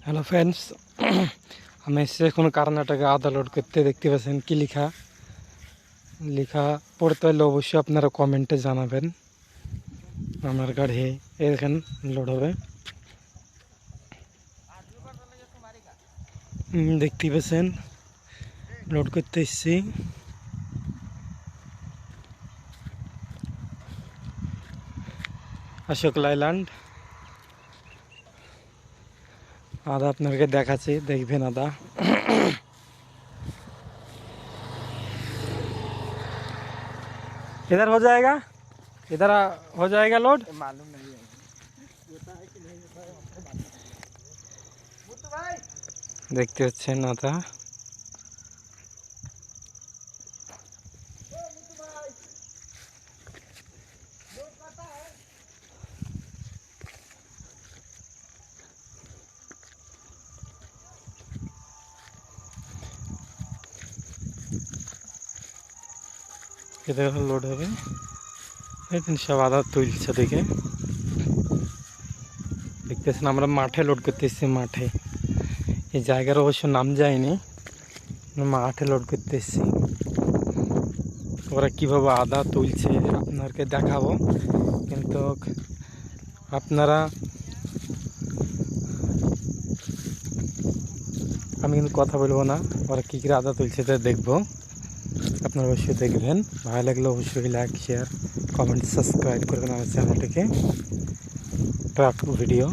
Hello friends, আমি এসেছি এখন কর্ণাটকে আদা লোড করতে। দেখতে পাচ্ছেন কি লেখা লেখা পড়তে হলে অবশ্যই আপনারা কমেন্টে জানাবেন। আমার গাড়ি এখানে লোড হবে। দেখতে পাচ্ছেন লোড করতে এসেছি। অশোক লাইল্যান্ড आधा আপনাদেরকে দেখাচ্ছি, দেখবেন आधा इधर हो जाएगा, इधर हो जाएगा लोड। मालूम नहीं है होता है कि नहीं होता है आपको मालूम है। मुत्तु भाई দেখতে পাচ্ছেন आधा मुत्तु भाई लोड करता है। इधर लोड হবে। দেখেন সব আদা তুলছে দেখে। দেখতেছেন আমরা মাঠে লোড করতেছি। মাঠে এই জায়গার অবশ্য নাম যায়নি, মাঠে লোড করতেছি। ওরা কিভাবে আদা তুলছে আপনাদেরকে দেখাবো, কিন্তু আপনারা আমি কিন্তু কথা বলবো না। ওরা কী করে আদা তুলছে তা দেখবো। আপনারা অবশ্যই দেখবেন। ভালো লাগলে অবশ্যই লাইক, শেয়ার, কমেন্ট, সাবস্ক্রাইব করবেন আমার চ্যানেলটিকে। Truck video.